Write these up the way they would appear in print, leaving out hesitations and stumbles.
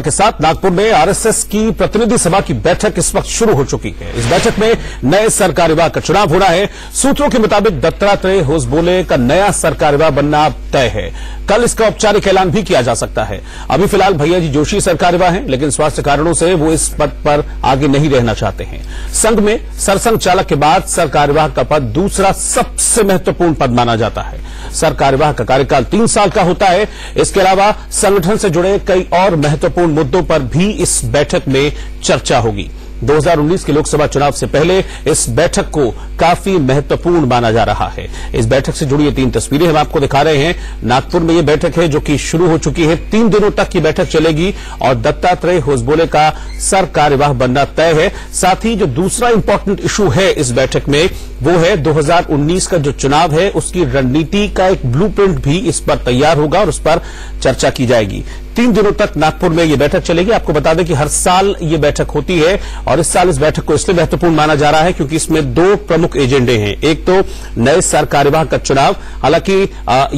के साथ नागपुर में आरएसएस की प्रतिनिधि सभा की बैठक इस वक्त शुरू हो चुकी है। इस बैठक में नए सरकार विभाग का चुनाव होना है। सूत्रों के मुताबिक दत्तात्रेय होसबोले का नया सरकार विभाग बनना तय है। कल इसका औपचारिक ऐलान भी किया जा सकता है। अभी फिलहाल भैया जी जोशी सरकार विभाग हैं, लेकिन स्वास्थ्य कारणों से वो इस पद पर आगे नहीं रहना चाहते हैं। संघ में सरसंघ चालक के बाद सरकार विभाग का पद दूसरा सबसे महत्वपूर्ण पद माना जाता है। सरकार विभाग का कार्यकाल 3 साल का होता है। इसके अलावा संगठन से जुड़े कई और महत्वपूर्ण मुद्दों पर भी इस बैठक में चर्चा होगी। 2019 के लोकसभा चुनाव से पहले इस बैठक को काफी महत्वपूर्ण माना जा रहा है। इस बैठक से जुड़ी ये 3 तस्वीरें हम आपको दिखा रहे हैं। नागपुर में ये बैठक है जो कि शुरू हो चुकी है। 3 दिनों तक की बैठक चलेगी और दत्तात्रेय होसबोले का सरकार्यवाह बनना तय है। साथ ही जो दूसरा इंपॉर्टेंट इशू है इस बैठक में वो है 2019 का जो चुनाव है उसकी रणनीति का एक ब्लूप्रिंट भी इस पर तैयार होगा और उस पर चर्चा की जाएगी। 3 दिनों तक नागपुर में यह बैठक चलेगी। आपको बता दें कि हर साल ये बैठक होती है और इस साल इस बैठक को इसलिए महत्वपूर्ण माना जा रहा है क्योंकि इसमें 2 प्रमुख एजेंडे हैं। एक तो नए सरकार्यवाह का चुनाव, हालांकि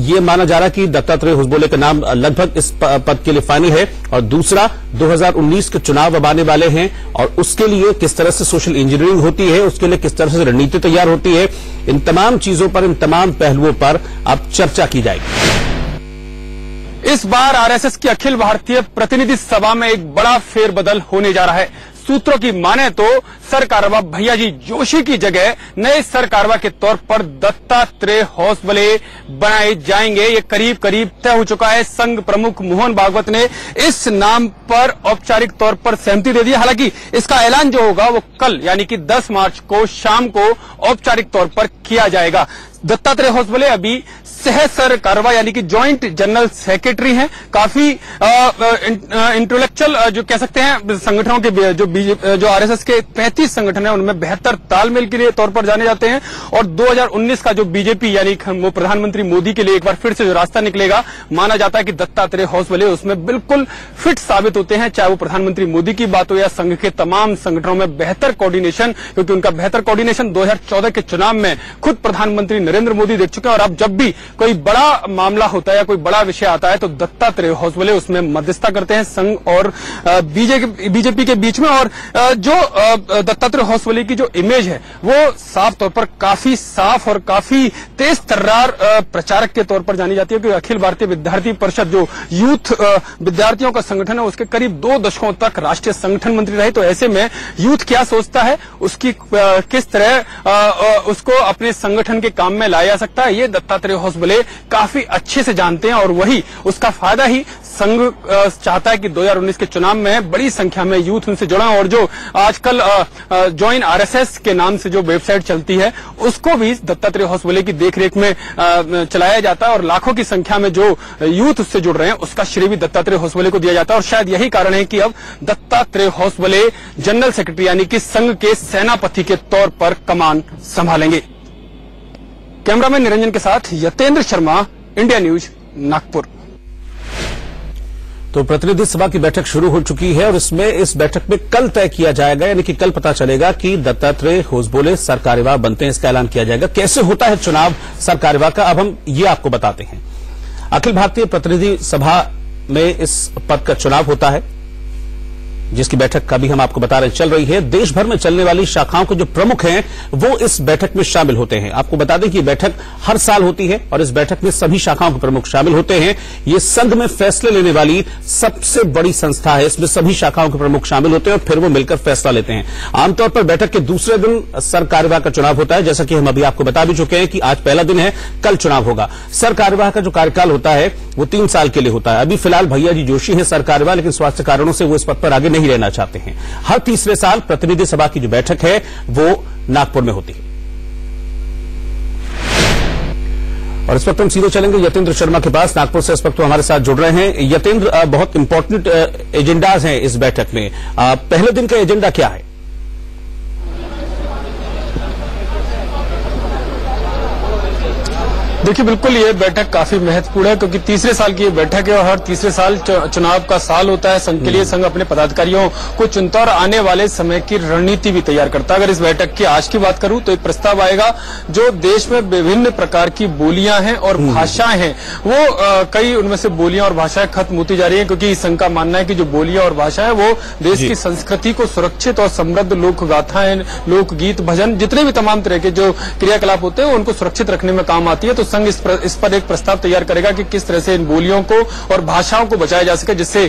ये माना जा रहा है कि दत्तात्रेय होसबोले का नाम लगभग इस पद के लिए फाइनल है, और दूसरा 2019 के चुनाव अब आने वाले हैं और उसके लिए किस तरह से सोशल इंजीनियरिंग होती है, उसके लिए किस तरह से रणनीति तैयार होती है। इन तमाम चीजों पर, इन तमाम पहलुओं पर अब चर्चा की जाएगी। इस बार आरएसएस की अखिल भारतीय प्रतिनिधि सभा में एक बड़ा फेरबदल होने जा रहा है। सूत्रों की माने तो सरकारवाह भैया जी जोशी की जगह नए सरकारवाह के तौर पर दत्तात्रेय होसबोले बनाए जाएंगे। ये करीब करीब तय हो चुका है। संघ प्रमुख मोहन भागवत ने इस नाम पर औपचारिक तौर पर सहमति दे दी। हालांकि इसका ऐलान जो होगा वो कल यानी कि 10 मार्च को शाम को औपचारिक तौर पर किया जाएगा। दत्तात्रेय होसबोले अभी सह सरकारवाह यानी कि ज्वाइंट जनरल सेक्रेटरी हैं। काफी इंटेलेक्चुअल जो कह सकते हैं संगठनों के जो आरएसएस के 35 संगठन है उनमें बेहतर तालमेल के लिए तौर पर जाने जाते हैं। और 2019 का जो बीजेपी यानी वो प्रधानमंत्री मोदी के लिए एक बार फिर से जो रास्ता निकलेगा, माना जाता है कि दत्तात्रेय होसबोले उसमें बिल्कुल फिट साबित होते हैं। चाहे वो प्रधानमंत्री मोदी की बात हो या संघ के तमाम संगठनों में बेहतर कोऑर्डिनेशन, क्योंकि उनका बेहतर कोऑर्डिनेशन 2014 के चुनाव में खुद प्रधानमंत्री नरेंद्र मोदी देख चुके हैं। और अब जब भी कोई बड़ा मामला होता है या कोई बड़ा विषय आता है तो दत्तात्रेय होसबोले उसमें मध्यस्थता करते हैं संघ और बीजेपी के बीच में। और जो दत्तात्रेय होसबोले की जो इमेज है वो साफ तौर पर काफी साफ और काफी तेज तर्रार प्रचारक के तौर पर जानी जाती है। क्योंकि अखिल भारतीय विद्यार्थी परिषद जो यूथ विद्यार्थियों का संगठन है उसके करीब 2 दशकों तक राष्ट्रीय संगठन मंत्री रहे। तो ऐसे में यूथ क्या सोचता है, उसकी किस तरह उसको अपने संगठन के काम में लाया जा सकता है, ये दत्तात्रेय होसबोले काफी अच्छे से जानते हैं। और वही उसका फायदा ही संघ चाहता है कि 2019 के चुनाव में बड़ी संख्या में यूथ उनसे जुड़ा। और जो आजकल ज्वाइन आरएसएस के नाम से जो वेबसाइट चलती है उसको भी दत्तात्रेय होसबोले की देखरेख में चलाया जाता है। और लाखों की संख्या में जो यूथ उससे जुड़ रहे हैं उसका श्रेय भी दत्तात्रेय होसबोले को दिया जाता है। और शायद यही कारण है कि अब दत्तात्रेय होसबोले जनरल सेक्रेटरी यानी कि संघ के सेनापति के तौर पर कमान संभालेंगे। कैमरामैन निरंजन के साथ यतेंद्र शर्मा, इंडिया न्यूज, नागपुर। तो प्रतिनिधि सभा की बैठक शुरू हो चुकी है और इस बैठक में कल तय किया जाएगा, यानी कि कल पता चलेगा कि दत्तात्रेय होसबोले सरकार्यवाह बनते हैं। इसका ऐलान किया जाएगा। कैसे होता है चुनाव सरकार्यवाह का, अब हम ये आपको बताते हैं। अखिल भारतीय प्रतिनिधि सभा में इस पद का चुनाव होता है जिसकी बैठक का भी हम आपको बता रहे चल रही है। देश भर में चलने वाली शाखाओं के जो प्रमुख हैं वो इस बैठक में शामिल होते हैं। आपको बता दें कि ये बैठक हर साल होती है और इस बैठक में सभी शाखाओं के प्रमुख शामिल होते हैं। ये संघ में फैसले लेने वाली सबसे बड़ी संस्था है। इसमें सभी शाखाओं के प्रमुख शामिल होते हैं और फिर वो मिलकर फैसला लेते हैं। आमतौर पर बैठक के दूसरे दिन सरकार्यवाह का चुनाव होता है। जैसा कि हम अभी आपको बता भी चुके हैं कि आज पहला दिन है, कल चुनाव होगा। सरकार्यवाह का जो कार्यकाल होता है वो 3 साल के लिए होता है। अभी फिलहाल भैया जी जोशी है सरकार्यवाह, लेकिन स्वास्थ्य कारणों से वो इस पद पर आगे नहीं रहना चाहते हैं। हर तीसरे साल प्रतिनिधि सभा की जो बैठक है वो नागपुर में होती है। और इस वक्त हम सीधे चलेंगे यतेंद्र शर्मा के पास। नागपुर से इस वक्त हमारे साथ जुड़ रहे हैं। यतेंद्र, बहुत इंपॉर्टेंट एजेंडाज हैं इस बैठक में। पहले दिन का एजेंडा क्या है? देखिए, बिल्कुल ये बैठक काफी महत्वपूर्ण है, क्योंकि तीसरे साल की ये बैठक है और हर तीसरे साल चुनाव का साल होता है। संघ के लिए संघ अपने पदाधिकारियों को चुनता और आने वाले समय की रणनीति भी तैयार करता है। अगर इस बैठक की आज की बात करूं तो एक प्रस्ताव आएगा जो देश में विभिन्न प्रकार की बोलियां हैं और भाषाएं हैं, वो कई उनमें से बोलियां और भाषाएं खत्म होती जा रही है, क्योंकि संघ का मानना है कि जो बोलियां और भाषा है वो देश की संस्कृति को सुरक्षित और समृद्ध लोक गाथाएं, लोकगीत, भजन, जितने भी तमाम तरह के जो क्रियाकलाप होते हैं उनको सुरक्षित रखने में काम आती है। तो संघ इस पर एक प्रस्ताव तैयार करेगा कि किस तरह से इन बोलियों को और भाषाओं को बचाया जा सके, जिससे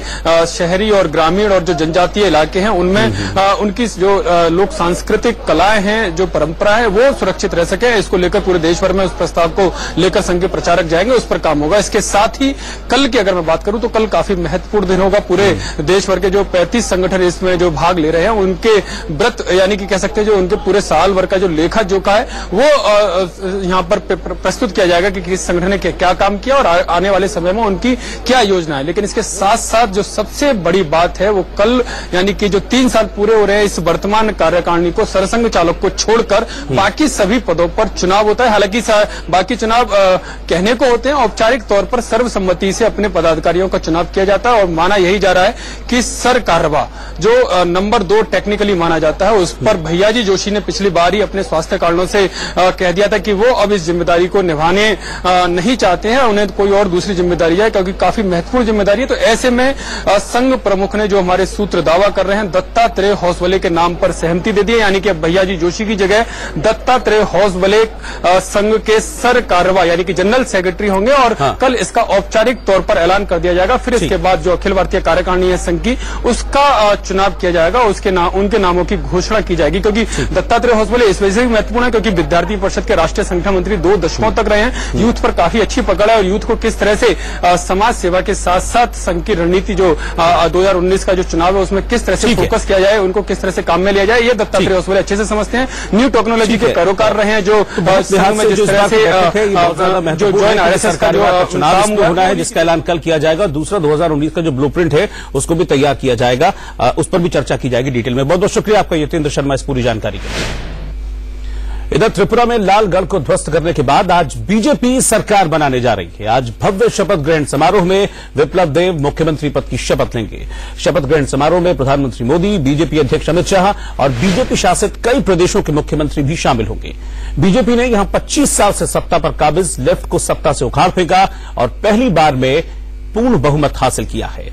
शहरी और ग्रामीण और जो जनजातीय इलाके हैं उनमें उनकी जो लोक सांस्कृतिक कलाएं हैं, जो परंपरा है, वो सुरक्षित रह सके। इसको लेकर पूरे देश भर में उस प्रस्ताव को लेकर संघ के प्रचारक जाएंगे, उस पर काम होगा। इसके साथ ही कल की अगर मैं बात करूं तो कल काफी महत्वपूर्ण दिन होगा। पूरे देश भर के जो 35 संगठन इसमें जो भाग ले रहे हैं उनके व्रत, यानी कि कह सकते हैं जो उनके पूरे साल भर का जो लेखा जोखा है वो यहाँ पर प्रस्तुत किया जाएगा कि किस संगठन ने क्या काम किया और आने वाले समय में उनकी क्या योजना है। लेकिन इसके साथ साथ जो सबसे बड़ी बात है वो कल, यानी कि जो 3 साल पूरे हो रहे हैं इस वर्तमान कार्यकारिणी को, सरसंघ चालक को छोड़कर बाकी सभी पदों पर चुनाव होता है। हालांकि बाकी चुनाव कहने को होते हैं, औपचारिक तौर पर सर्वसम्मति से अपने पदाधिकारियों का चुनाव किया जाता है और माना यही जा रहा है कि सरकारवा जो नंबर 2 टेक्निकली माना जाता है, उस पर भैयाजी जोशी ने पिछली बार ही अपने स्वास्थ्य कारणों से कह दिया था कि वो अब इस जिम्मेदारी को निभाने नहीं चाहते हैं, उन्हें कोई और दूसरी जिम्मेदारी है, क्योंकि काफी महत्वपूर्ण जिम्मेदारी है। तो ऐसे में संघ प्रमुख ने, जो हमारे सूत्र दावा कर रहे हैं, दत्तात्रेय होसबले के नाम पर सहमति दे दी है, यानी कि अब भैयाजी जोशी की जगह दत्तात्रेय होसबले संघ के सरकारवा यानी कि जनरल सेक्रेटरी होंगे और कल इसका औपचारिक तौर पर ऐलान कर दिया जाएगा। फिर इसके बाद जो अखिल भारतीय कार्यकारिणी है संघ की, उसका चुनाव किया जाएगा, उनके नामों की घोषणा की जाएगी। क्योंकि दत्तात्रेय होसबले इस वजह से भी महत्वपूर्ण है क्योंकि विद्यार्थी परिषद के राष्ट्रीय संगठन मंत्री 2 दशकों तक रहे हैं, यूथ पर काफी अच्छी पकड़ है और यूथ को किस तरह से समाज सेवा के साथ साथ संघ की रणनीति जो 2019 का जो चुनाव है उसमें किस तरह से फोकस किया जाए, उनको किस तरह से काम में लिया जाए, ये दत्तात्रेय होसबले अच्छे से समझते हैं। न्यू टेक्नोलॉजी के पैरोकार रहे हैं, जो संघ में जिस तरह से जो ज्वाइन आरएसएस का जो चुनाव होना है जिसका ऐलान कल किया जाएगा, दूसरा 2019 का जो ब्लूप्रिंट है उसको भी तैयार किया जाएगा, उस पर भी चर्चा की जाएगी डिटेल में। बहुत बहुत शुक्रिया आपका यतेंद्र शर्मा इस पूरी जानकारी के लिए। इधर त्रिपुरा में लालगढ़ को ध्वस्त करने के बाद आज बीजेपी सरकार बनाने जा रही है। आज भव्य शपथ ग्रहण समारोह में विप्लव देव मुख्यमंत्री पद की शपथ लेंगे। शपथ ग्रहण समारोह में प्रधानमंत्री मोदी, बीजेपी अध्यक्ष अमित शाह और बीजेपी शासित कई प्रदेशों के मुख्यमंत्री भी शामिल होंगे। बीजेपी ने यहां 25 साल से सत्ता पर काबिज लेफ्ट को सत्ता से उखाड़ फेंका और पहली बार में पूर्ण बहुमत हासिल किया है।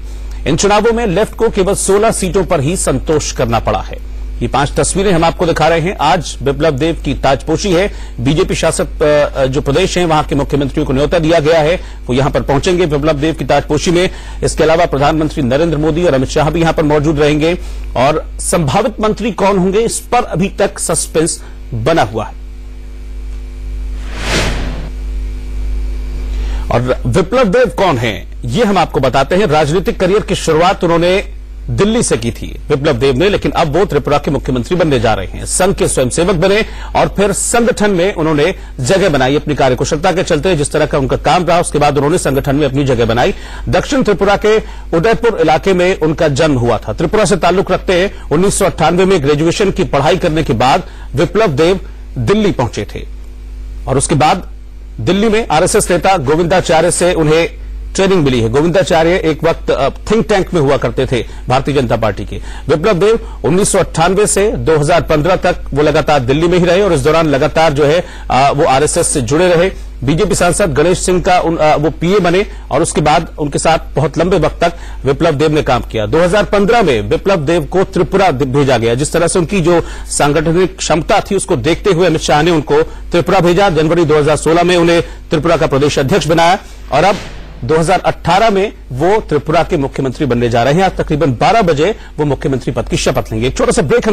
इन चुनावों में लेफ्ट को केवल 16 सीटों पर ही संतोष करना पड़ा है। ये 5 तस्वीरें हम आपको दिखा रहे हैं। आज विप्लव देव की ताजपोशी है। बीजेपी शासित जो प्रदेश हैं वहां के मुख्यमंत्रियों को न्योता दिया गया है, वो यहां पर पहुंचेंगे विप्लव देव की ताजपोशी में। इसके अलावा प्रधानमंत्री नरेंद्र मोदी और अमित शाह भी यहां पर मौजूद रहेंगे और संभावित मंत्री कौन होंगे इस पर अभी तक सस्पेंस बना हुआ है। और विप्लव देव कौन है ये हम आपको बताते हैं। राजनीतिक करियर की शुरुआत उन्होंने दिल्ली से की थी विप्लव देव ने, लेकिन अब वो त्रिपुरा के मुख्यमंत्री बनने जा रहे हैं। संघ के स्वयंसेवक बने और फिर संगठन में उन्होंने जगह बनाई अपनी कार्यकुशलता के चलते। जिस तरह का उनका काम रहा उसके बाद उन्होंने संगठन में अपनी जगह बनाई। दक्षिण त्रिपुरा के उदयपुर इलाके में उनका जन्म हुआ था। त्रिपुरा से ताल्लुक रखते हैं। 1998 में ग्रेजुएशन की पढ़ाई करने के बाद विप्लव देव दिल्ली पहुंचे थे और उसके बाद दिल्ली में आरएसएस नेता गोविंदाचार्य से उन्हें ट्रेनिंग मिली है। गोविंदाचार्य एक वक्त थिंक टैंक में हुआ करते थे भारतीय जनता पार्टी के। विप्लव देव 1998 से 2015 तक वो लगातार दिल्ली में ही रहे और इस दौरान लगातार जो है वो आरएसएस से जुड़े रहे। बीजेपी सांसद गणेश सिंह का वो पीए बने और उसके बाद उनके साथ बहुत लंबे वक्त तक विप्लव देव ने काम किया। 2015 में विप्लव देव को त्रिपुरा भेजा गया। जिस तरह से उनकी जो सांगठनिक क्षमता थी उसको देखते हुए अमित शाह ने उनको त्रिपुरा भेजा। जनवरी 2016 में उन्हें त्रिपुरा का प्रदेश अध्यक्ष बनाया और अब 2018 में वो त्रिपुरा के मुख्यमंत्री बनने जा रहे हैं। आज तकरीबन 12 बजे वो मुख्यमंत्री पद की शपथ लेंगे। एक छोटा सा ब्रेक